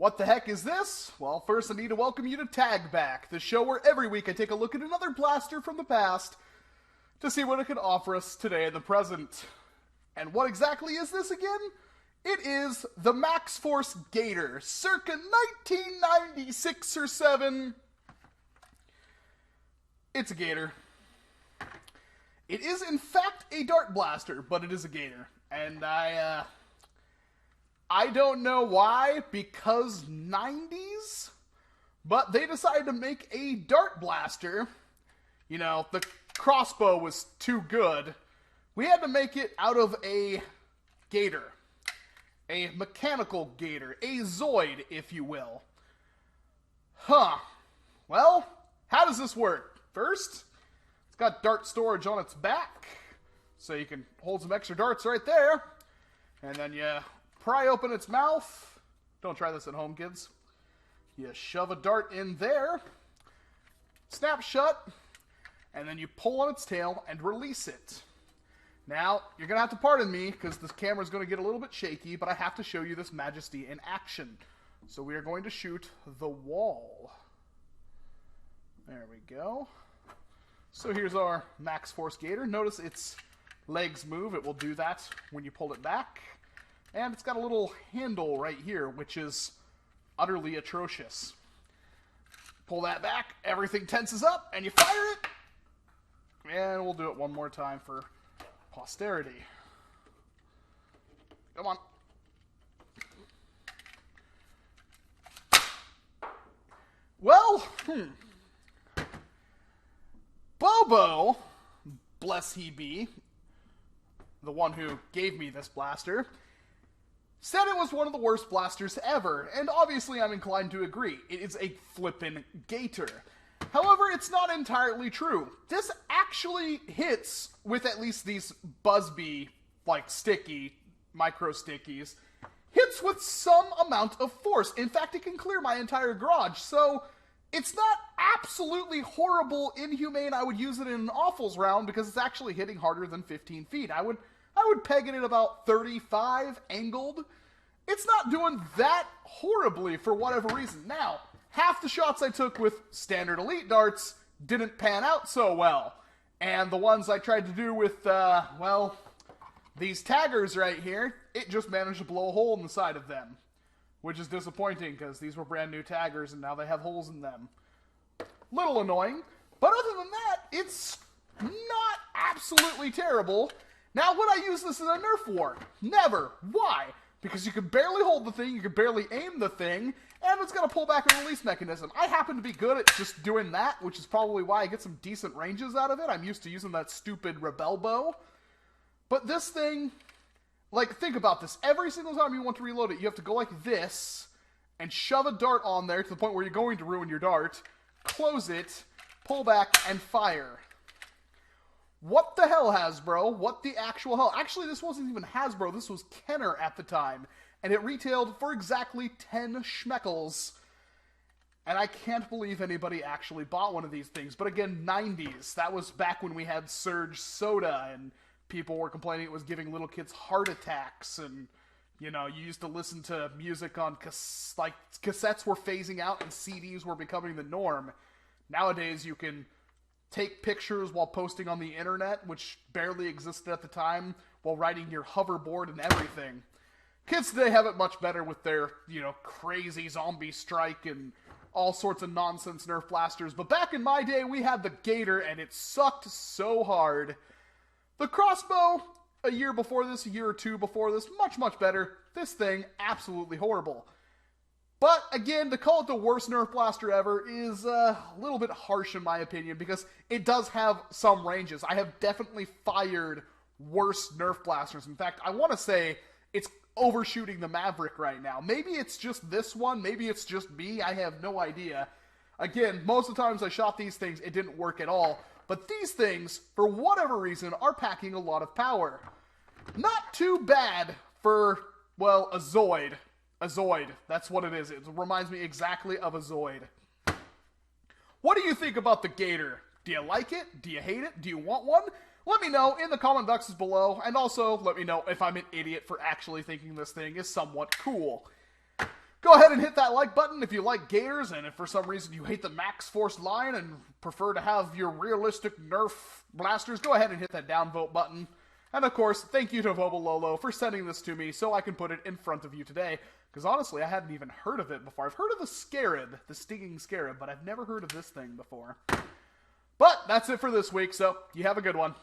What the heck is this? Well, first I need to welcome you to Tag Back, the show where every week I take a look at another blaster from the past to see what it can offer us today in the present. And what exactly is this again? It is the Max Force Gator, circa 1996 or 7. It's a Gator. It is in fact a dart blaster, but it is a Gator. And I don't know why, because 90s? But they decided to make a dart blaster. You know, the crossbow was too good. We had to make it out of a Gator. A mechanical Gator. A Zoid, if you will. Huh. Well, how does this work? First, it's got dart storage on its back. So you can hold some extra darts right there. And then you pry open its mouth. Don't try this at home, kids. You shove a dart in there. Snap shut. And then you pull on its tail and release it. Now, you're going to have to pardon me, because this camera's going to get a little bit shaky, but I have to show you this majesty in action. So we are going to shoot the wall. There we go. So here's our Max Force Gator. Notice its legs move. It will do that when you pull it back. And it's got a little handle right here, which is utterly atrocious. Pull that back, everything tenses up, and you fire it. And we'll do it one more time for posterity. Come on. Well, Bobo, bless he be, the one who gave me this blaster, said it was one of the worst blasters ever, and obviously I'm inclined to agree. It is a flippin' Gator. However, it's not entirely true. This actually hits with at least these Buzzbee, like sticky, micro stickies, hits with some amount of force. In fact, it can clear my entire garage, so it's not absolutely horrible, inhumane. I would use it in an Awfuls round because it's actually hitting harder than 15 feet. I would peg it at about 35 angled. It's not doing that horribly for whatever reason. Now, half the shots I took with standard elite darts didn't pan out so well. And the ones I tried to do with, well, these taggers right here, it just managed to blow a hole in the side of them. Which is disappointing because these were brand new taggers and now they have holes in them. Little annoying, but other than that, it's not absolutely terrible. Now, would I use this in a Nerf war? Never. Why? Because you can barely hold the thing, you can barely aim the thing, and it's got a pullback and release mechanism. I happen to be good at just doing that, which is probably why I get some decent ranges out of it. I'm used to using that stupid Rebel bow. But this thing, like, think about this. Every single time you want to reload it, you have to go like this and shove a dart on there to the point where you're going to ruin your dart, close it, pull back, and fire. What the hell, Hasbro? What the actual hell? Actually, this wasn't even Hasbro. This was Kenner at the time. And it retailed for exactly 10 schmeckles. And I can't believe anybody actually bought one of these things. But again, 90s. That was back when we had Surge Soda and people were complaining it was giving little kids heart attacks. And, you know, you used to listen to music on, cassettes were phasing out and CDs were becoming the norm. Nowadays, you can take pictures while posting on the internet, which barely existed at the time, while riding your hoverboard and everything. Kids today have it much better with their, you know, crazy zombie strike and all sorts of nonsense Nerf blasters. But back in my day, we had the Gator, and it sucked so hard. The crossbow, a year before this, a year or two before this, much, much better. This thing, absolutely horrible. But, again, to call it the worst Nerf blaster ever is a little bit harsh in my opinion, because it does have some ranges. I have definitely fired worse Nerf blasters. In fact, I want to say it's overshooting the Maverick right now. Maybe it's just this one, maybe it's just me, I have no idea. Again, most of the times I shot these things, it didn't work at all. But these things, for whatever reason, are packing a lot of power. Not too bad for, well, a Zoid. A Zoid. That's what it is. It reminds me exactly of a Zoid. What do you think about the Gator? Do you like it? Do you hate it? Do you want one? Let me know in the comment boxes below, and also let me know if I'm an idiot for actually thinking this thing is somewhat cool. Go ahead and hit that like button if you like Gators, and if for some reason you hate the Max Force line and prefer to have your realistic Nerf blasters, go ahead and hit that downvote button. And of course, thank you to Bobololo for sending this to me so I can put it in front of you today, because honestly, I hadn't even heard of it before. I've heard of the scarab, the stinging scarab, but I've never heard of this thing before. But that's it for this week, so you have a good one.